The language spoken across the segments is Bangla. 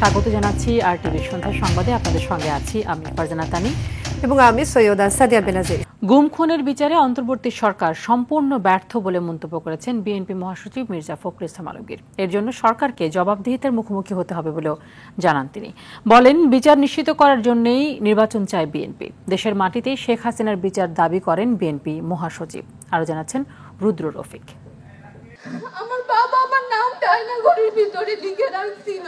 স্বাগত জানাচ্ছি আরটিভির সন্ধ্যা সংবাদে। আপনাদের সঙ্গে আছি আমি ফারজানা তানি এবং আমি সৈয়দা সাদিয়া বেনাজির। গুম খুনের বিচারে অন্তর্বর্তী সরকার সম্পূর্ণ ব্যর্থ বলে মন্তব্য করেছেন বিএনপি মহাসচিব মির্জা ফখরুল ইসলাম আলমগীর। এর জন্য সরকারকে জবাবদিহিতার মুখোমুখি হতে হবে বলেও জানান তিনি। বলেন, বিচার নিশ্চিত করার জন্যই নির্বাচন চায় বিএনপি। দেশের মাটিতেই শেখ হাসিনার বিচার দাবি করেন বিএনপি মহাসচিব। আরো জানাচ্ছেন রুদ্র রফিক। আমার বাবা আমার নামটা আয়নাঘরের ভিতরে লিখে রাখছিল।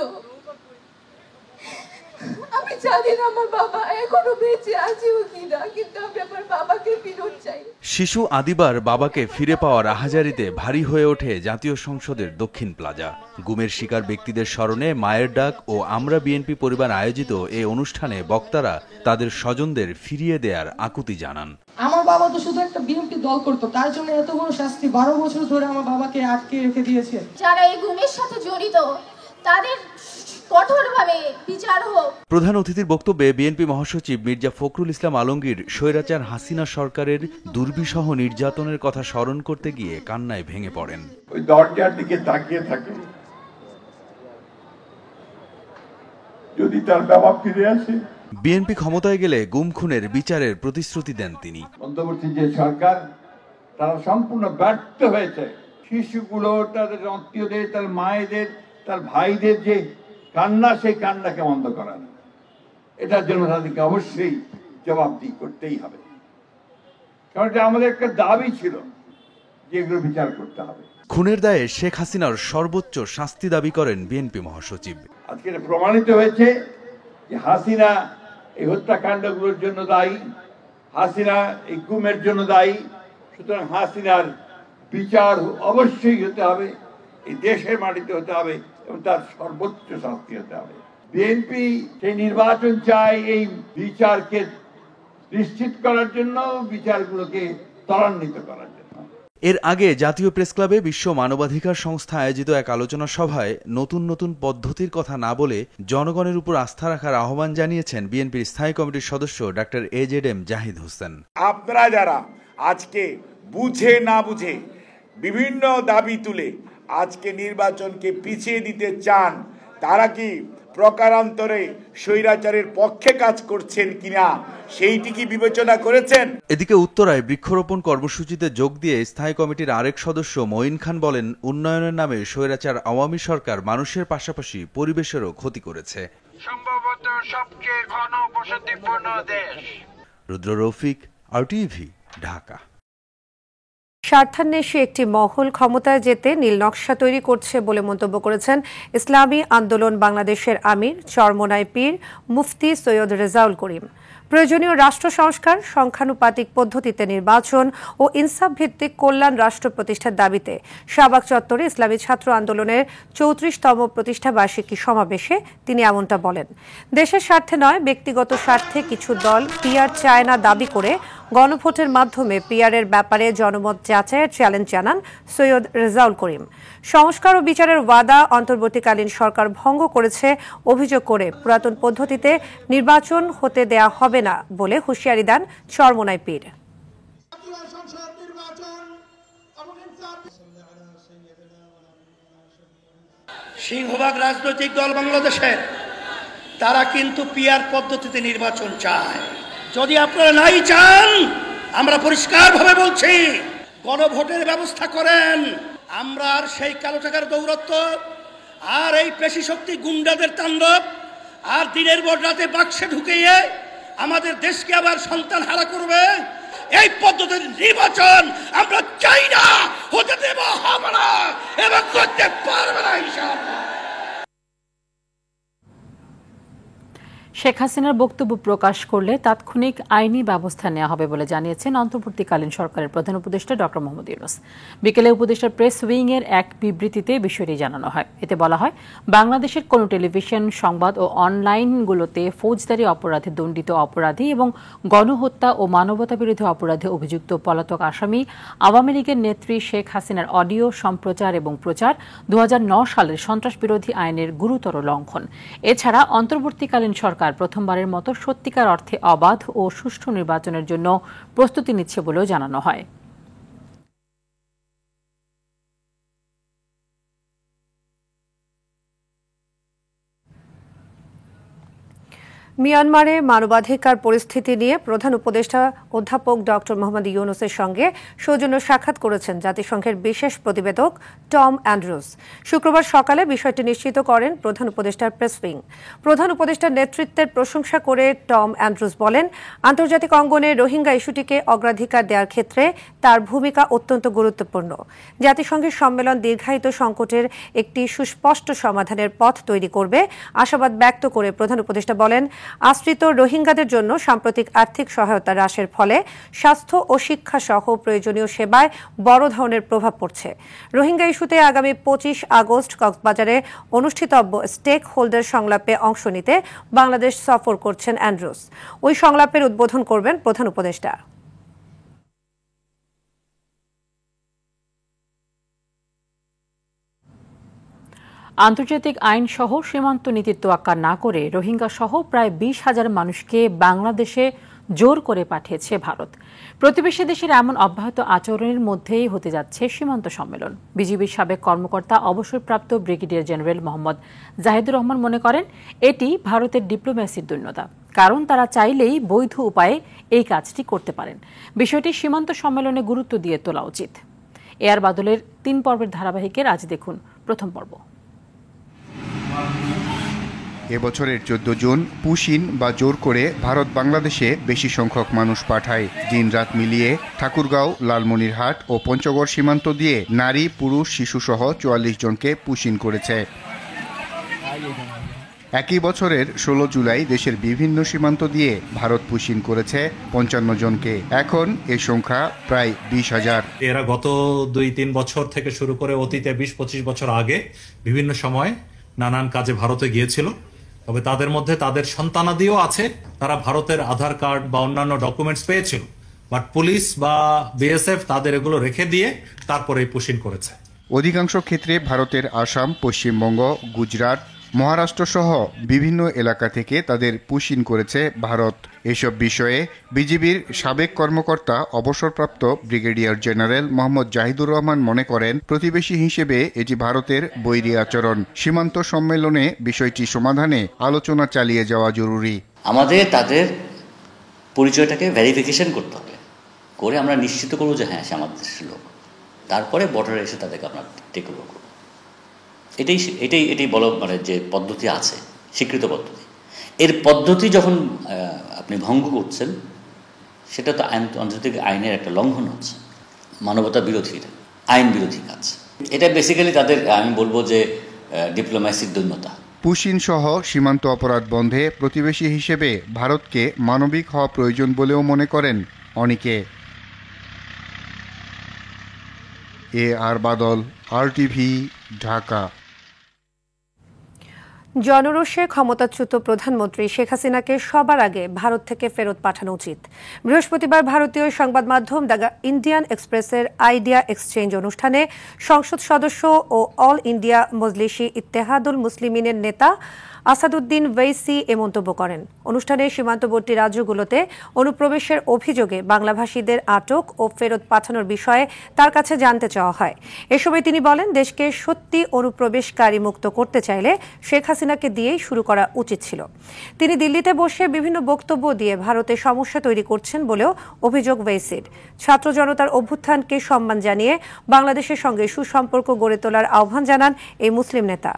আমি জানি না আমার বাবা এখনো বেঁচে আছে কিনা, কিন্তু আমি আমার বাবাকে ফিরত চাই। শিশু আদিবার বাবাকে ফিরে পাওয়ার আহাজারিতে ভারী হয়ে ওঠে জাতীয় সংসদের দক্ষিণ প্লাজা। গুমের শিকার ব্যক্তিদের স্মরণে মায়ের ডাক ও আমরা বিএনপি পরিবার আয়োজিত এই অনুষ্ঠানে বক্তারা তাদের স্বজনদের ফিরিয়ে দেয়ার আকুতি জানান। আমার বাবা তো শুধু একটা বিএনপি দল করতো, তার জন্য এত বড় শাস্তি 12 বছর ধরে আমার বাবাকে আটকে রেখে দিয়েছে। যারা এই গুমের সাথে জড়িত তাদের কঠোরভাবে বিচার হোক। প্রধান অতিথির বক্তব্যে বিএনপি মহাসচিব মির্জা ফখরুল ইসলাম আলমগীর স্বৈরাচার হাসিনা সরকারের দুর্বিষহ নির্যাতনের কথা স্মরণ করতে গিয়ে কান্নায় ভেঙে পড়েন। ওই দরজার দিকে তাকিয়ে থাকে, যদি তার বাবা ফিরে আসে। বিএনপি ক্ষমতায় গেলে গুম খুনের বিচারের প্রতিশ্রুতি দেন তিনি। অন্তর্বর্তী যে সরকার, তারা সম্পূর্ণ ব্যর্থ হয়েছে। শিশুগুলো, তাদের আত্মীয়দের, তার মায়েদের, তার ভাইদের যে কান্না, সেই কান্নাকে বন্ধ করা না। এটার জন্য তাদেরকে অবশ্যই জবাবদিহি করতেই হবে, কারণ এটা আমাদের একটা দাবি ছিল যে এগুলো বিচার করতে হবে। খুনের দায়ে শেখ হাসিনার সর্বোচ্চ শাস্তি দাবি করেন বিএনপি মহাসচিব। আজকে এটা প্রমাণিত হয়েছে যে হাসিনা এই হত্যাকাণ্ডগুলোর জন্য দায়ী, হাসিনা এই গুমের জন্য দায়ী। সুতরাং হাসিনার বিচার অবশ্যই হতে হবে, এই দেশের মাটিতে হতে হবে এবং তার সর্বোচ্চ শাস্তি হতে হবে। বিএনপি সেই নির্বাচন চায় এই বিচারকে নিশ্চিত করার জন্য, বিচারগুলোকে ত্বরান্বিত করার জন্য। এর আগে জাতীয় প্রেস ক্লাবে বিশ্ব মানবাধিকার সংস্থা আয়োজিত এক আলোচনা সভায় নতুন নতুন পদ্ধতির কথা না বলে জনগণের উপর আস্থা রাখার আহ্বান জানিয়েছেন বিএনপির স্থায়ী কমিটির সদস্য ডক্টর AZM জাহিদ হোসেন। আপনারা যারা আজকে বুঝে না বুঝে বিভিন্ন দাবি তুলে আজকে নির্বাচনকে পিছিয়ে দিতে চান, তারা কি প্রকারান্তরে স্বৈরাচারের পক্ষে কাজ করছেন কিনা সেইটি কি বিবেচনা করেছেন? এদিকে উত্তরায় বৃক্ষরোপণ কর্মসূচিতে যোগ দিয়ে স্থায়ী কমিটির আরেক সদস্য মঈন খান বলেন, উন্নয়নের নামে স্বৈরাচার আওয়ামী সরকার মানুষের পাশাপাশি পরিবেশেরও ক্ষতি করেছে। সম্ভবত সবচেয়ে ঘনবসতিপূর্ণ দেশ। রুদ্র রফিক, RTV, ঢাকা। স্বার্থান্বেষী একটি মহল ক্ষমতায় যেতে নীল নকশা তৈরি করছে বলে মন্তব্য করেছেন ইসলামী আন্দোলন বাংলাদেশের আমির চরমোনাই পীর মুফতি সৈয়দ রেজাউল করিম। প্রয়োজনীয় রাষ্ট্র সংস্কার, সংখ্যানুপাতিক পদ্ধতিতে নির্বাচন ও ইনসাফ ভিত্তিক কল্যাণ রাষ্ট্র প্রতিষ্ঠার দাবিতে শাহবাগ চত্বরে ইসলামী ছাত্র আন্দোলনের 34তম প্রতিষ্ঠা বার্ষিকী সমাবেশে তিনি এমনটা বলেন। দেশের স্বার্থে নয়, ব্যক্তিগত স্বার্থে কিছু দল পিআর চায় না দাবি করে গণভোটের মাধ্যমে পিআরের ব্যাপারে জনমত যাচাইয়ের চ্যালেঞ্জ জানান সৈয়দ রেজাউল করিম। সংস্কার ও বিচারের ওয়াদা অন্তর্বর্তীকালীন সরকার ভঙ্গ করেছে অভিযোগ করে পুরাতন পদ্ধতিতে নির্বাচন হতে দেয়া হবে না বলে হুঁশিয়ারি দেন চরমোনাই পীর। সিংহভাগ রাজনৈতিক দল বাংলাদেশের, তারা কিন্তু পিআর পদ্ধতিতে নির্বাচন চায়। যদি আপনারা নাই চান, আমরা পরিষ্কারভাবে বলছি, গণভোটের ব্যবস্থা করেন। আমরা আর সেই কালো টাকার দৌরত্ব, আর এই পেশি শক্তি গুন্ডাদের তাণ্ডব, আর দিনের পর রাতে বাক্সে ঢুকিয়ে আমাদের দেশকে আবার সন্তান হারা করবে, এই পদ্ধতির নির্বাচন আমরা চাই না, হতে দেব হবে না এবং করতে পারবে না ইনশাআল্লাহ। শেখ হাসিনার বক্তব্য প্রকাশ করলে তাৎক্ষণিক আইনি ব্যবস্থা নেওয়া হবে বলে জানিয়েছেন অন্তর্বর্তীকালীন সরকারের প্রধান উপদেষ্টা ডক্টর মোহাম্মদ ইউনূস। বিকেলে উপদেষ্টার প্রেস উইংয়ের এক বিবৃতিতে বিষয়টি জানানো হয়। এতে বলা হয়, বাংলাদেশের কোনো টেলিভিশন, সংবাদ ও অনলাইনগুলোতে ফৌজদারি অপরাধে দণ্ডিত অপরাধী এবং গণহত্যা ও মানবতাবিরোধী অপরাধে অভিযুক্ত পলাতক আসামি আওয়ামী লীগের নেত্রী শেখ হাসিনার অডিও সম্প্রচার এবং প্রচার 2009 সালের সন্ত্রাসবিরোধী আইনের গুরুতর লঙ্ঘন। এছাড়া অন্তর্বর্তীকালীন সরকার প্রথমবারের মতো সত্যিকার অর্থে অবাধ ও সুষ্ঠু নির্বাচনের জন্য প্রস্তুতি নিচ্ছে বলেও জানানো হয়। মিয়ানমারে মানবাধিকার পরিস্থিতি নিয়ে প্রধান উপদেষ্টা অধ্যাপক ডক্টর মোহাম্মদ ইউনূসের সঙ্গে সৌজন্য সাক্ষাৎ করেছেন জাতিসংঘের বিশেষ প্রতিবেদক টম অ্যান্ড্রুস। শুক্রবার সকালে বিষয়টি নিশ্চিত করেন প্রধান উপদেষ্টার প্রেস উইং। প্রধান উপদেষ্টার নেতৃত্বের প্রশংসা করে টম অ্যান্ড্রুস বলেন, আন্তর্জাতিক অঙ্গনে রোহিঙ্গা ইস্যুটিকে অগ্রাধিকার দেওয়ার ক্ষেত্রে তার ভূমিকা অত্যন্ত গুরুত্বপূর্ণ। জাতিসংঘের সম্মেলন দীর্ঘায়িত সংকটের একটি সুস্পষ্ট সমাধানের পথ তৈরি করবে আশাবাদ ব্যক্ত করে প্রধান উপদেষ্টা বলেন, আশ্রিত রোহিঙ্গাদের জন্য সাম্প্রতিক আর্থিক সহায়তা হ্রাসের ফলে স্বাস্থ্য ও শিক্ষা সহ প্রয়োজনীয় সেবায় বড় ধরনের প্রভাব পড়ছে। রোহিঙ্গা ইস্যুতে আগামী 25 আগস্ট কক্সবাজারে অনুষ্ঠিতব্য স্টেক হোল্ডার সংলাপে অংশ নিতে বাংলাদেশ সফর করছেন অ্যান্ড্রুস। ওই সংলাপের উদ্বোধন করবেন প্রধান উপদেষ্টা। আন্তর্জাতিক আইন সহ সীমান্ত নীতির তোয়াক্কা না করে রোহিঙ্গা সহ প্রায় 20,000 মানুষকে বাংলাদেশে জোর করে পাঠিয়েছে ভারত। প্রতিবেশী দেশের এমন অব্যাহত আচরণের মধ্যেই হতে যাচ্ছে সীমান্ত সম্মেলন। বিজিবির সাবেক কর্মকর্তা অবসরপ্রাপ্ত ব্রিগেডিয়ার জেনারেল মোহাম্মদ জাহিদুর রহমান মনে করেন, এটি ভারতের ডিপ্লোম্যাসির দৈন্যতা, কারণ তারা চাইলেই বৈধ উপায়ে এই কাজটি করতে পারেন। বিষয়টি সীমান্ত সম্মেলনে গুরুত্ব দিয়ে তোলা উচিত। এয়ার বাদলের 3 পর্বের ধারাবাহিকের আজ দেখুন প্রথম পর্ব। এবছরের 14 জুন পুশিন বা জোর করে ভারত বাংলাদেশে বেশি সংখ্যক মানুষ পাঠায়। দিন রাত মিলিয়ে ঠাকুরগাঁও, লালমনিরহাট ও পঞ্চগড় সীমান্ত দিয়ে নারী, পুরুষ, শিশুসহ 44 জনকে পুশিন করেছে। একই বছরের 16 জুলাই দেশের বিভিন্ন সীমান্ত দিয়ে ভারত পুশিন করেছে 55 জনকে। এখন এই সংখ্যা প্রায় 20,000। এরা গত 2-3 বছর থেকে শুরু করে অতীতে 20-25 বছর আগে বিভিন্ন সময় নানান কাজে ভারতে গিয়েছিল। তবে তাদের মধ্যে তাদের সন্তানাদিও আছে, তারা ভারতের আধার কার্ড বা অন্যান্য ডকুমেন্টস পেয়েছিল, বাট পুলিশ বা বিএসএফ তাদের এগুলো রেখে দিয়ে তারপরে পুশিন করেছে। অধিকাংশ ক্ষেত্রে ভারতের আসাম, পশ্চিমবঙ্গ, গুজরাট, মহারাষ্ট্র সহ বিভিন্ন এলাকা থেকে তাদের পুশিন করেছে ভারত। এসব বিষয়ে বিজিবির সাবেক কর্মকর্তা অবসরপ্রাপ্ত ব্রিগেডিয়ার জেনারেল মোহাম্মদ জাহিদুর রহমান মনে করেন, প্রতিবেশী হিসেবে এটি ভারতের বৈরী আচরণ। সীমান্ত সম্মেলনে বিষয়টি সমাধানে আলোচনা চালিয়ে যাওয়া জরুরি। আমাদের তাদের পরিচয়টাকে ভেরিফিকেশন করতে হবে, করে আমরা নিশ্চিত করবো যে হ্যাঁ সে আমাদের দেশের লোক, তারপরে বর্ডারে এসে তাদেরকে আমরা টেক ওভার করবো। এটাই বলো, মানে যে পদ্ধতি আছে, স্বীকৃত পদ্ধতি। এর পদ্ধতি যখন আপনি ভঙ্গ করছেন, সেটা তো আন্তর্জাতিক আইনের একটা লঙ্ঘন হচ্ছে, মানবতা বিরোধী, আইন বিরোধী কাজ। এটা বেসিক্যালি তাদের, আমি বলবো যে ডিপ্লোম্যাসির দৈন্যতা। পুশিন সহ সীমান্ত অপরাধ বন্ধে প্রতিবেশী হিসেবে ভারতকে মানবিক হওয়া প্রয়োজন বলেও মনে করেন অনেকে। এআর বাদল, RTV, ঢাকা। জনরোষে ক্ষমতাচ্যুত প্রধানমন্ত্রী শেখ হাসিনাকে সবার আগে ভারত থেকে ফেরত পাঠানো উচিত। বৃহস্পতিবার ভারতীয় সংবাদ মাধ্যম দ্য ইন্ডিয়ান এক্সপ্রেসের আইডিয়া এক্সচেঞ্জ অনুষ্ঠানে সংসদ সদস্য ও অল ইন্ডিয়া মজলিসি ইত্তেহাদুল মুসলিমিনের নেতা আসাদুদ্দিন ওয়েইসি এ মন্তব্য করেন। অনুষ্ঠানে সীমান্তবর্তী রাজ্যগুলোতে অনুপ্রবেশের অভিযোগে বাংলাভাষীদের আটক ও ফেরত পাঠানোর বিষয়ে তার কাছে জানতে চাওয়া হয়। এ সময় তিনি বলেন, দেশকে সত্যি অনুপ্রবেশকারী মুক্ত করতে চাইলে শেখ হাসিনাকে দিয়েই শুরু করা উচিত ছিল। তিনি দিল্লিতে বসে বিভিন্ন বক্তব্য দিয়ে ভারতে সমস্যা তৈরি করছেন বলেও অভিযোগ ওয়েইসির। ছাত্র জনতার অভ্যুত্থানকে সম্মান জানিয়ে বাংলাদেশের সঙ্গে সুসম্পর্ক গড়ে তোলার আহ্বান জানান এই মুসলিম নেতা।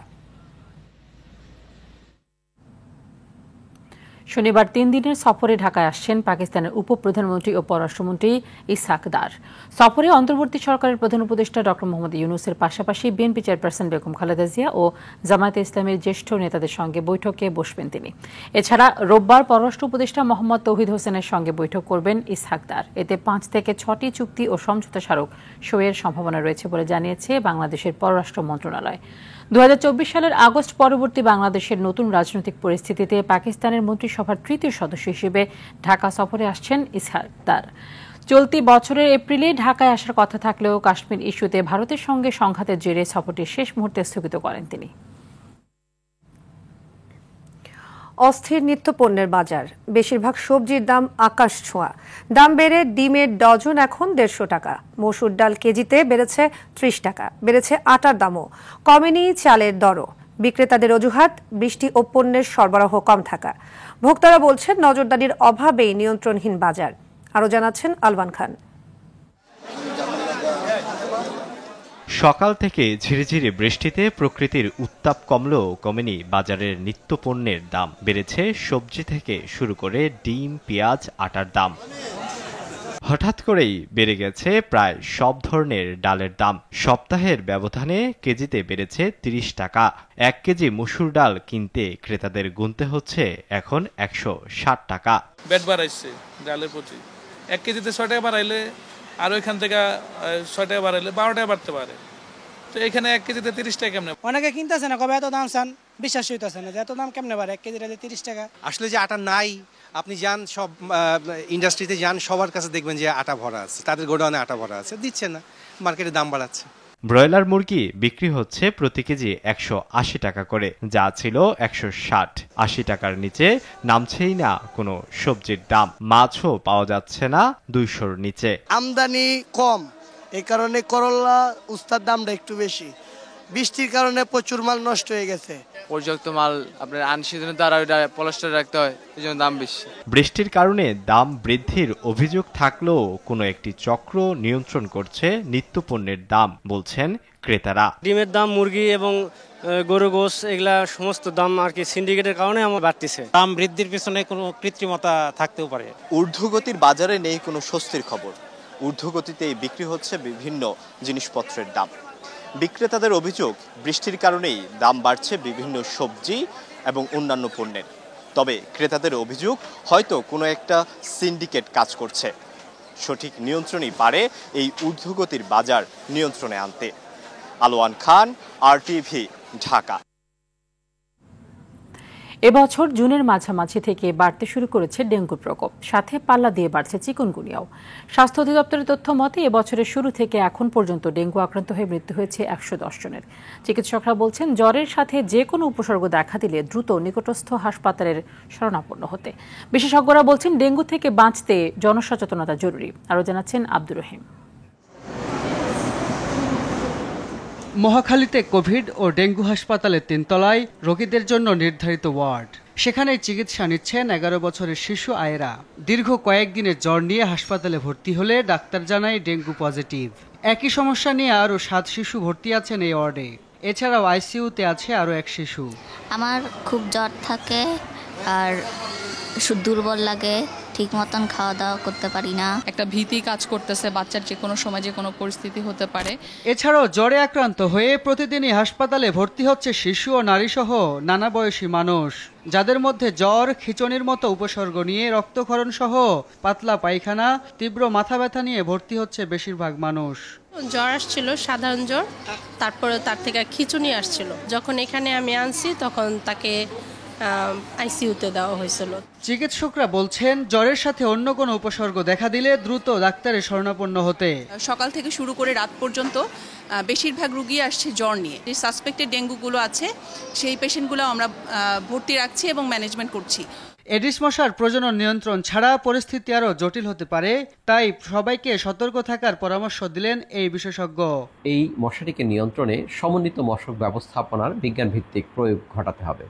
শনিবার 3 দিনের সফরে ঢাকায় আসছেন পাকিস্তানের উপপ্রধানমন্ত্রী ও পররাষ্ট্রমন্ত্রী ইসহাক দার। সফরে অন্তর্বর্তী সরকারের প্রধান উপদেষ্টা ডক্টর মোহাম্মদ ইউনূসের পাশাপাশি বিএনপি চেয়ারপারসন বেগম খালেদা জিয়া ও জামায়াতে ইসলামীর জ্যেষ্ঠ নেতাদের সঙ্গে বৈঠকে বসবেন তিনি। এছাড়া রোববার পররাষ্ট্র উপদেষ্টা মোহাম্মদ তৌহিদ হোসেনের সঙ্গে বৈঠক করবেন ইসহাক দার। এতে 5 থেকে 6টি চুক্তি ও সমঝোতা স্মারক সইয়ের সম্ভাবনা রয়েছে বলে জানিয়েছে বাংলাদেশের পররাষ্ট্র মন্ত্রণালয়। 2024 সালের আগস্ট পরবর্তী বাংলাদেশের নতুন রাজনৈতিক পরিস্থিতিতে পাকিস্তানের মন্ত্রিসভার 3য় সদস্য হিসেবে ঢাকা সফরে আসছেন ইসহাক দার। চলতি বছরের এপ্রিলে ঢাকায় আসার কথা থাকলেও কাশ্মীর ইস্যুতে ভারতের সঙ্গে সংঘাতের জেরে সফরটি শেষ মুহূর্তে স্থগিত করেন তিনি। অস্থির নিত্যপণ্যের বাজার, বেশিরভাগ সবজির দাম আকাশ ছোঁয়া। দাম বেড়ে ডিমের ডজন এখন 150 টাকা, মসুর ডাল কেজিতে বেড়েছে 30 টাকা, বেড়েছে আটার দামও, কমেনি চালের দরও। বিক্রেতাদের অজুহাত বৃষ্টি ও পণ্যের সরবরাহ কম থাকা। ভোক্তারা বলছেন নজরদারির অভাবেই নিয়ন্ত্রণহীন বাজার। আরও জানাচ্ছেন আলবান খান। সকাল থেকে ঝিরিঝিরি বৃষ্টিতে প্রকৃতির উত্তাপ কমলেও কমেনি বাজারের নিত্য পণ্যের দাম। বেড়েছে সবজি থেকে শুরু করে ডিম, পেঁয়াজ, আটার দাম। হঠাৎ করেই বেড়ে গেছে প্রায় সব ধরনের ডালের দাম। সপ্তাহের ব্যবধানে কেজিতে বেড়েছে ৩০ টাকা। ১ কেজি মসুর ডাল কিনতে ক্রেতাদের গুনতে হচ্ছে এখন ১৬০ টাকা। ব্যাট বাড়াইছে ডালের প্রতি। 1 কেজিতে ৬ টাকা বাড়াইলে আর ওইখান থেকে ৬ টাকা বাড়াইলে ১২ টাকা বাড়তে পারে। তো এখানে 1 কেজিতে ৩০ টাকা কেমনে? অনেকে কিনতেছে না, কবে এত দাম চান, বিশ্বাস হইতেছে না যে এত দাম কেমনে বাড়ে। 1 কেজিতে 30 টাকা। আসলে যে আটা নাই, আপনি যান সব ইন্ডাস্ট্রিতে যান, সবার কাছে দেখবেন যে আটা ভরা আছে, তাদের গোডাউনে আটা ভরা আছে, দিচ্ছে না, মার্কেটে দাম বাড়াচ্ছে। ব্রয়লার মুরগি বিক্রি হচ্ছে প্রতি কেজি ১৮০ টাকা করে, যা ছিল ১৬০। ৮০ টাকার নিচে নামছেই না কোনো সবজির দাম। মাছও পাওয়া যাচ্ছে না ২০০-র নিচে। আমদানি কম, এই কারণে করলা উস্তার দামটা একটু বেশি। বৃষ্টির কারণে প্রচুর মাল নষ্ট হয়ে গেছে। পর্যাপ্ত মাল আপনার আনসিজনে দ্বারা ওইটা পলিস্টার রাখতে হয়, এই জন্য দাম বেশি। বৃষ্টির কারণে দাম বৃদ্ধির অভিযোগ থাকলেও কোনো একটি চক্র নিয়ন্ত্রণ করছে নিত্যপণ্যের দাম, বলছেন ক্রেতারা। ডিমের দাম, মুরগি এবং গরু গোস, এগুলা সমস্ত দাম আর কি সিন্ডিকেটের কারণে আমার বাড়তেছে। দাম বৃদ্ধির পেছনে কোনো কৃত্রিমতা থাকতেও পারে। ঊর্ধ্বগতির বাজারে নেই কোনো স্বস্তির খবর। ঊর্ধ্বগতিতেই বিক্রি হচ্ছে বিভিন্ন জিনিসপত্রের দাম। বিক্রেতাদের অভিযোগ, বৃষ্টির কারণেই দাম বাড়ছে বিভিন্ন সবজি এবং অন্যান্য পণ্যের। তবে ক্রেতাদের অভিযোগ, হয়তো কোনো একটা সিন্ডিকেট কাজ করছে। সঠিক নিয়ন্ত্রণই পারে এই ঊর্ধ্বগতির বাজার নিয়ন্ত্রণে আনতে। আলওয়ান খান, RTV, ঢাকা। এবছর জুনের মাঝামাঝি থেকে বাড়তে শুরু করেছে ডেঙ্গুর প্রকোপ, সাথে পাল্লা দিয়ে বাড়ছে চিকুনগুনিয়াও। স্বাস্থ্য অধিদপ্তরের তথ্য মতে এবছরের শুরু থেকে এখন পর্যন্ত ডেঙ্গু আক্রান্ত হয়ে মৃত্যু হয়েছে ১১০ জনের। চিকিৎসকরা বলছেন জ্বরের সাথে যে কোনো উপসর্গ দেখা দিলে দ্রুত নিকটস্থ হাসপাতালের শরণাপন্ন হতে। বিশেষজ্ঞরা বলছেন ডেঙ্গু থেকে বাঁচতে জনসচেতনতা জরুরি। আরও জানাচ্ছেন আব্দুর রহিম। মহাখালীতে কোভিড ও ডেঙ্গু হাসপাতালের ৩ তলায় রোগীদের জন্য নির্ধারিত ওয়ার্ড। সেখানে চিকিৎসা নিচ্ছেন ১১ বছরের শিশু আয়েরা। দীর্ঘ কয়েকদিনের জ্বর নিয়ে হাসপাতালে ভর্তি হলে ডাক্তার জানায় ডেঙ্গু পজিটিভ। একই সমস্যা নিয়ে আরও ৭ শিশু ভর্তি আছেন এই ওয়ার্ডে। এছাড়াও আইসিইউতে আছে আরও ১ শিশু। আমার খুব জ্বর থাকে আর দুর্বল লাগে, ঠিক মতন খাওয়া দাওয়া করতে পারি না। একটা ভীতি কাজ করতেছে, বাচ্চার যে কোনো সময় যে কোনো পরিস্থিতি হতে পারে। এছাড়াও জ্বরে আক্রান্ত হয়ে প্রতিদিনই হাসপাতালে ভর্তি হচ্ছে শিশু ও নারীসহ নানা বয়সী মানুষ, যাদের মধ্যে জ্বর, খিঁচুনির মতো উপসর্গ নিয়ে রক্তক্ষরণ সহ পাতলা পায়খানা, তীব্র মাথা ব্যথা নিয়ে ভর্তি হচ্ছে বেশিরভাগ মানুষ। জ্বর আসছিল, সাধারণ জ্বর, তারপরে তার থেকে খিঁচুনি আসছিল। যখন এখানে আমি আনছি তখন তাকে আইসিইউতে দেওয়া হয়েছিল। চিকিৎসকরা বলছেন জ্বরের সাথে অন্য কোনো উপসর্গ দেখা দিলে দ্রুত ডাক্তারের শরণাপন্ন হতে। সকাল থেকে শুরু করে রাত পর্যন্ত বেশিরভাগ রোগী আসছে জ্বর নিয়ে। যে সাসপেক্টেড ডেঙ্গুগুলো আছে সেই পেশেন্টগুলো আমরা ভর্তি রাখছি এবং ম্যানেজমেন্ট করছি। এডিস মশার প্রজনন নিয়ন্ত্রণ ছাড়া পরিস্থিতি আরও জটিল হতে পারে, তাই সবাইকে সতর্ক থাকার পরামর্শ দিলেন এই বিশেষজ্ঞ। এই মশাটিকে নিয়ন্ত্রণে সমন্বিত মশক ব্যবস্থাপনার বিজ্ঞানভিত্তিক প্রয়োগ ঘটাতে হবে।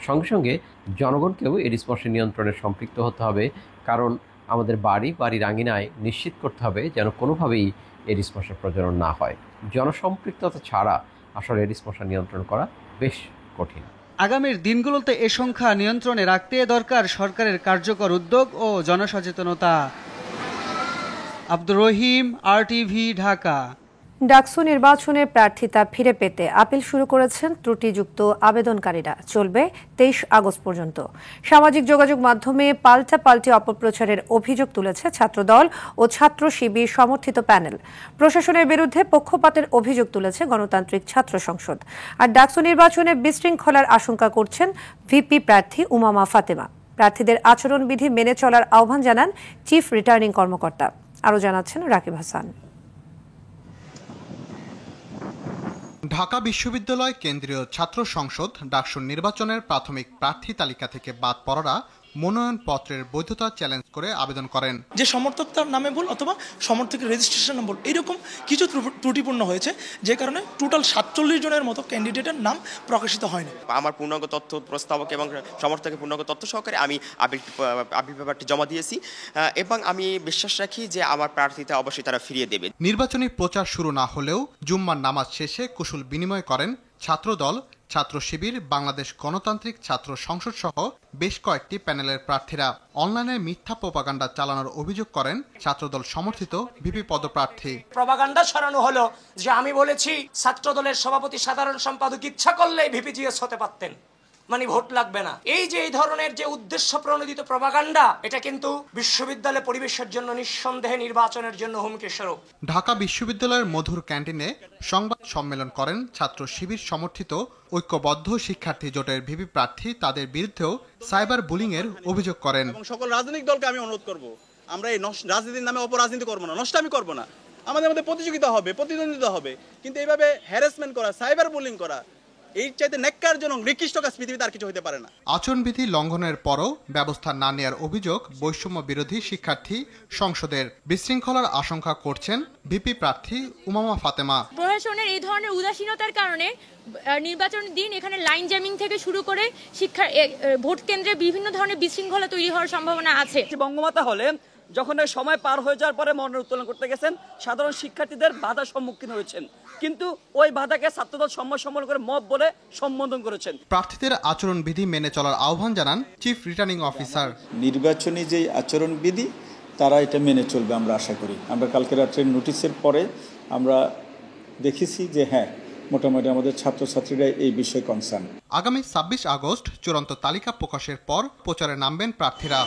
সঙ্গে সঙ্গে জনগণকেও এডিস মশা নিয়ন্ত্রণে সম্পৃক্ত হতে হবে, কারণ আমাদের বাড়ির আঙিনায় নিশ্চিত করতে হবে যেন কোনোভাবেই এডিস মশার প্রজনন না হয়। জনসম্পৃক্ততা ছাড়া আসলে এডিস মশা নিয়ন্ত্রণ করা বেশ কঠিন। আগামীর দিনগুলোতে এ সংখ্যা নিয়ন্ত্রণে রাখতে দরকার সরকারের কার্যকর উদ্যোগ ও জনসচেতনতা। আব্দুর রহিম, RTV, ঢাকা। ডাকসু নির্বাচনে প্রার্থিতা ফিরে পেতে আপিল শুরু করেছেন ত্রুটিযুক্ত আবেদনকারীরা। চলবে ২৩ আগস্ট পর্যন্ত। সামাজিক যোগাযোগ মাধ্যমে পাল্টাপাল্টি অপপ্রচারের অভিযোগ তুলেছে ছাত্রদল ও ছাত্র শিবির সমর্থিত প্যানেল। প্রশাসনের বিরুদ্ধে পক্ষপাতের অভিযোগ তুলেছে গণতান্ত্রিক ছাত্র সংসদ। আর ডাকসু নির্বাচনে বিশৃঙ্খলার আশঙ্কা করছেন ভিপি প্রার্থী উমামা ফাতেমা। প্রার্থীদের আচরণবিধি মেনে চলার আহ্বান জানান চিফ রিটার্নিং কর্মকর্তা। আরও জানাচ্ছেন রাকিব হাসান। ঢাকা বিশ্ববিদ্যালয় কেন্দ্রীয় ছাত্র সংসদ ডাকসুর নির্বাচনের প্রাথমিক প্রার্থী তালিকা থেকে বাদ পড়ারা মনোনয়নপত্রের বৈধতা চ্যালেঞ্জ করে আবেদন করেন। যে সমর্থক তার নামে ভুল অথবা সমর্থকের রেজিস্ট্রেশন নম্বর এরকম কিছু ত্রুটিপূর্ণ হয়েছে, যে কারণে টোটাল 47 জনের মতো ক্যান্ডিডেটের নাম প্রকাশিত হয়নি। আমার পূর্ণাঙ্গ তথ্য প্রস্তাবক এবং সমর্থকের পূর্ণাঙ্গ তথ্য সহকারে আমি আপিল পেপারটি জমা দিয়েছি এবং আমি বিশ্বাস রাখি যে আমার প্রার্থীতা অবশ্যই তারা ফিরিয়ে দেবে। নির্বাচনী প্রচার শুরু না হলেও জুম্মার নামাজ শেষে কুশল বিনিময় করেন ছাত্রদল, ছাত্র শিবির, বাংলাদেশ গণতান্ত্রিক ছাত্র সংসদ সহ বেশ কয়েকটি প্যানেলের প্রার্থীরা। অনলাইনে মিথ্যা প্রপাগান্ডা চালানোর অভিযোগ করেন ছাত্রদল সমর্থিত ভিপি পদপ্রার্থী। প্রপাগান্ডা ছড়ানো হলো যে আমি বলেছি ছাত্রদলের সভাপতি সাধারণ সম্পাদক ইচ্ছা করলেই ভিপিজিএস হতে পারতেন, মানে ভোট লাগবে না। এই যে এই ধরনের যে উদ্দেশ্য প্রণোদিত প্রপাগান্ডা, এটা কিন্তু বিশ্ববিদ্যালয় পরিবেশের জন্য নিঃসন্দেহে নির্বাচনের জন্য হুমকি স্বরূপ। ঢাকা বিশ্ববিদ্যালয়ের মধুর ক্যান্টিনে সংবাদ সম্মেলন করেন ছাত্র শিবির সমর্থিত ঐক্যবদ্ধ শিক্ষার্থী জোটের ভিপি প্রার্থী। তাদের বিরুদ্ধেও সাইবার বুলিং এর অভিযোগ করেন। এবং সকল রাজনৈতিক দলকে আমি অনুরোধ করব, আমরা এই রাজনীতির নামে অপরাজনীতি করব না, নষ্ট আমি করব না। আমাদের মধ্যে প্রতিযোগিতা হবে, প্রতিদ্বন্দ্বিতা হবে, কিন্তু এইভাবে হ্যারাসমেন্ট করা, সাইবার বুলিং করা, এই চাইতে ন্যাক্কারজনক নিকৃষ্ট কাজ পৃথিবীতে আর কিছু হতে পারে না। আচরণবিধি লঙ্ঘনের পরও ব্যবস্থা না নেওয়ার অভিযোগ বৈষম্য বিরোধী শিক্ষার্থী সংসদের। বিশৃঙ্খলার আশঙ্কা করছেন ভিপি প্রার্থী উমামা ফাতেমা। প্রশাসনের এই ধরনের উদাসীনতার কারণে নির্বাচন দিন এখানে লাইন জ্যামিং থেকে শুরু করে ভোট কেন্দ্রে বিভিন্ন ধরনের বিশৃঙ্খলা তৈরি হওয়ার সম্ভাবনা আছে। বঙ্গমাতা হলে যখন সময় পার হয়ে যাওয়ার পরে মনোনয়ন উত্তোলন করতে গেছেন, সাধারণ শিক্ষার্থীদের বাধার সম্মুখীন হয়েছেন, কিন্তু ওই বাধাকে ছাত্রদল সম্মান করে মব বলে সম্বোধন করেছেন। প্রার্থীদের আচরণবিধি মেনে চলার আহ্বান জানান চিফ রিটার্নিং অফিসার। নির্বাচনী যে আচরণবিধি তারা এটা মেনে চলবে আমরা আশা করি। আমরা কালকে রাত্রের নোটিশের পরে আমরা দেখেছি যে হ্যাঁ, মোটামুটি আমাদের ছাত্রছাত্রীরা এই বিষয়ে কনসার্ন। আগামী 26 আগস্ট চূড়ান্ত তালিকা প্রকাশের পর প্রচারে নামবেন প্রার্থীরা।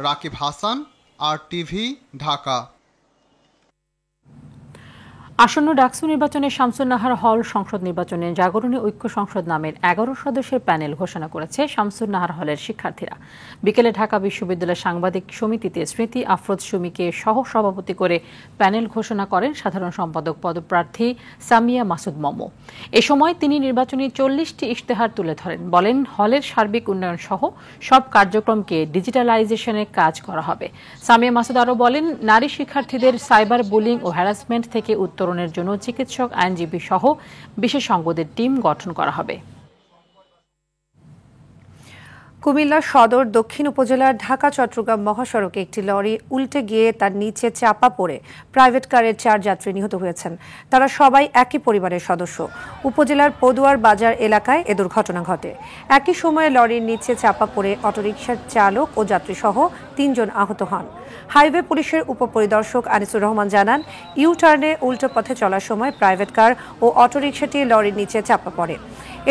রাকিব হাসান, RTV, ঢাকা। আসন্ন ডাকসু নির্বাচনে শামসুন নাহার হল সংসদ নির্বাচনে জাগরণী ঐক্য সংসদ নামের 11 সদস্যের প্যানেল ঘোষণা করেছে শামসুন নাহার হলের শিক্ষার্থীরা। বিকেলে ঢাকা বিশ্ববিদ্যালয় সাংবাদিক সমিতিতে স্মৃতি আফরোজ সুমিকে সহ সভাপতি করে প্যানেল ঘোষণা করেন সাধারণ সম্পাদক পদপ্রার্থী সামিয়া মাসুদ মমো। এ সময় তিনি নির্বাচনী 40টি ইশতেহার তুলে ধরেন। বলেন, হলের সার্বিক উন্নয়ন সহ সব কার্যক্রমকে ডিজিটালাইজেশনের কাজ করা হবে। সামিয়া মাসুদ আরও বলেন, নারী শিক্ষার্থীদের সাইবার বুলিং ও হ্যারাসমেন্ট থেকে উত্তরণের জন্য চিকিৎসক, আইনজীবী সহ বিশেষজ্ঞদের টিম গঠন করা হবে। কুমিল্লা সদর দক্ষিণ উপজেলার ঢাকা চট্টগ্রাম মহাসড়কে একটি লরি উল্টে গিয়ে তার নিচে চাপা পড়ে প্রাইভেট কারের 4 যাত্রী নিহত হয়েছেন। তারা সবাই একই পরিবারের সদস্য। উপজেলার পদুয়ার বাজার এলাকায় এ দুর্ঘটনা ঘটে। একই সময়ে লরির নিচে চাপা পড়ে অটোরিকশার চালক ও যাত্রীসহ 3 জন আহত হন। হাইওয়ে পুলিশের উপপরিদর্শক আনিসুর রহমান জানান, ইউ টার্নে উল্টো পথে চলার সময় প্রাইভেট কার ও অটোরিকশাটি লরির নিচে চাপা পড়ে।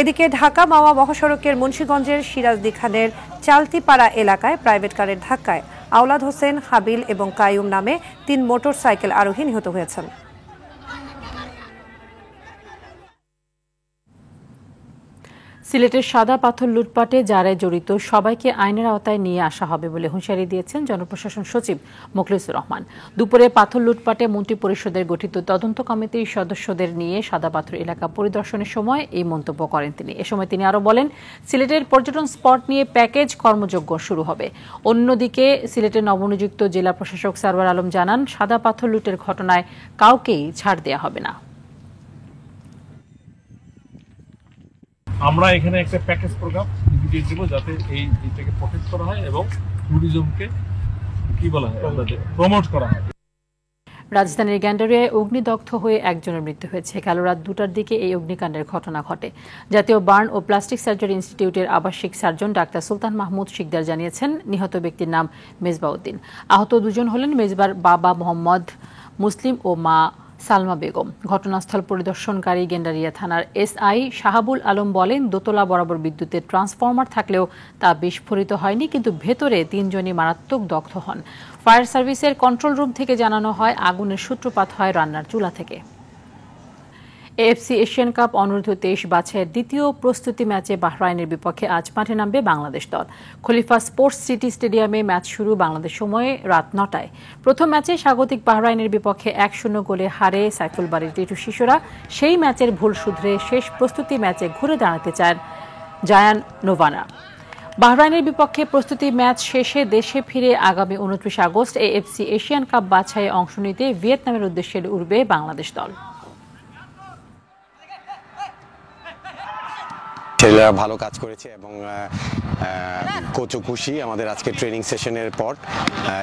এদিকে ঢাকা মাওয়া মহাসড়কের মুন্সিগঞ্জের সিরাজদি খানের চালতিপাড়া এলাকায় প্রাইভেট কারের ধাক্কায় আওলাদ হোসেন, হাবিল এবং কায়ুম নামে 3 মোটর সাইকেল আরোহী নিহত হয়েছেন। সিলেটের সাদা পাথর লুটপাটে যারা জড়িত সবাইকে আইনের আওতায় নিয়ে আসা হবে বলে হুঁশিয়ারি দিয়েছেন জনপ্রশাসন সচিব মোখলেসুর রহমান। দুপুরে পাথর লুটপাটে মন্ত্রী পরিষদের গঠিত তদন্ত কমিটির সদস্যদের নিয়ে সাদা পাথর এলাকা পরিদর্শনের সময় এই মন্তব্য করেন তিনি। এ সময় তিনি আরও বলেন, সিলেটের পর্যটন স্পট নিয়ে প্যাকেজ কর্মযজ্ঞ শুরু হবে। অন্যদিকে সিলেটের নবনিযুক্ত জেলা প্রশাসক সারওয়ার আলম জানান, সাদা পাথর লুটের ঘটনায় কাউকেই ছাড় দেওয়া হবে না। আমরা এখানে একটা প্যাকেজ প্রোগ্রাম ইমিডিয়েট দেবো, যাতে এইটাকে প্রোটেক্ট করা হয় এবং ট্যুরিজমকে কি বলা হয় প্রমোট করা হয়। রাজধানীর গ্যান্ডারিয়ায় অগ্নিদগ্ধ হয়ে একজনের মৃত্যু হয়েছে। কাল রাত 2টার দিকে এই অগ্নিকাণ্ডের ঘটনা ঘটে। জাতীয় বার্ন ও প্লাস্টিক সার্জারি ইনস্টিটিউটের আবাসিক সার্জন ডাক্তার সুলতান মাহমুদ শিকদার জানিয়েছেন, নিহত ব্যক্তির নাম মেজবা উদ্দিন। আহত 2 জন হলেন মেজবার বাবা মোহাম্মদ মুসলিম ও মা সালমা বেগম। ঘটনাস্থল পরিদর্শনকারী গেন্ডারিয়া থানার SI শাহাবুল আলম বলেন, দোতলা বরাবর বিদ্যুতের ট্রান্সফরমার থাকলেও তা বিস্ফোরিত হয়নি, কিন্তু ভেতরে 3 জনই মারাত্মক দগ্ধ হন। ফায়ার সার্ভিসের কন্ট্রোল রুম থেকে জানানো হয়, আগুনের সূত্রপাত হয় রান্নার চুলা থেকে। AFC এশিয়ান কাপ অনূর্ধ্ব 23 বাছাইয়ের দ্বিতীয় প্রস্তুতি ম্যাচে বাহরাইনের বিপক্ষে আজ মাঠে নামবে বাংলাদেশ দল। খলিফা স্পোর্টস সিটি স্টেডিয়ামে ম্যাচ শুরু বাংলাদেশ সময়ে রাত 9টায়। প্রথম ম্যাচে স্বাগতিক বাহরাইনের বিপক্ষে 1-0 গোলে হারে সাইফুল বাড়ির টিটু শিশুরা। সেই ম্যাচের ভুল শুধরে শেষ প্রস্তুতি ম্যাচে ঘুরে দাঁড়াতে চান জায়ান নোভানা। বাহরাইনের বিপক্ষে প্রস্তুতি ম্যাচ শেষে দেশে ফিরে আগামী 29 আগস্ট এএফসি এশিয়ান কাপ বাছাইয়ে অংশ নিতে ভিয়েতনামের উদ্দেশ্যে উড়বে বাংলাদেশ দল। ছেলেরা ভালো কাজ করেছে এবং কোচও খুশি আমাদের আজকে ট্রেনিং সেশনের পর।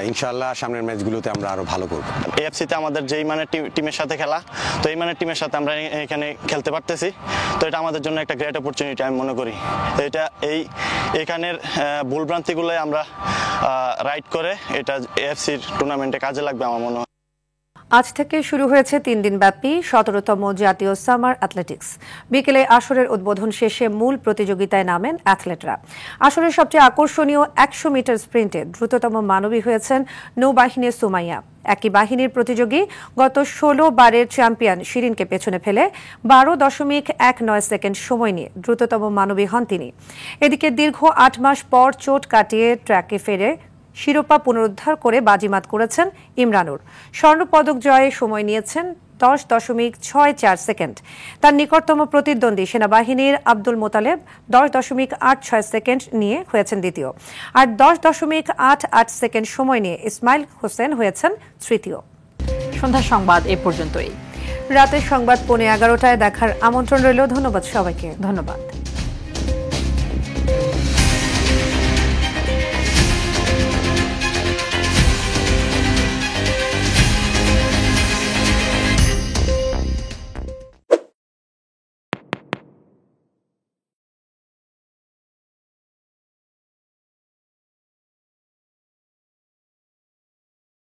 ইনশাআল্লাহ সামনের ম্যাচগুলোতে আমরা আরো ভালো করব। এএফসিতে আমাদের যেই মানের টিমের সাথে খেলা, তো এই মানের টিমের সাথে আমরা এখানে খেলতে পারতেছি, তো এটা আমাদের জন্য একটা গ্রেট অপরচুনিটি আমি মনে করি। এটা এখানের ভুলভ্রান্তিগুলো আমরা রাইট করে এটা এএফসির টুর্নামেন্টে কাজে লাগবে আমার মনে হয়। আজ থেকে শুরু হয়েছে 3 দিনব্যাপী 17তম জাতীয় সামার অ্যাথলেটিক্স। বিকেলে আসরের উদ্বোধন শেষে মূল প্রতিযোগিতায় নামেন অ্যাথলেটরা। আসরের সবচেয়ে আকর্ষণীয় 100 মিটার স্প্রিন্টে দ্রুততম মানবী হয়েছেন নৌবাহিনীর সুমাইয়া। একই বাহিনীর প্রতিযোগী গত 16 বারের চ্যাম্পিয়ন শিরিনকে পেছনে ফেলে 12.19 সেকেন্ড সময় নিয়ে দ্রুততম মানবী হন তিনি। এদিকে দীর্ঘ 8 মাস পর চোট কাটিয়ে ট্র্যাকে ফেরে শিরোপা পুনরুদ্ধার করে বাজিমাত করেছেন ইমরানুর। স্বর্ণপদক জয়ে সময় নিয়েছেন 10.64 সেকেন্ড। তার নিকটতম প্রতিদ্বন্দ্বী সেনাবাহিনীর আব্দুল মোতালেব 10.86 সেকেন্ড নিয়ে হয়েছেন দ্বিতীয়, আর 10.88 সেকেন্ড সময় নিয়ে ইসমাইল হোসেন হয়েছেন তৃতীয়। সন্ধ্যার সংবাদ এ পর্যন্তই। রাতের সংবাদ 11:15টায় দেখার আমন্ত্রণ রইল। ধন্যবাদ সবাইকে। ধন্যবাদ।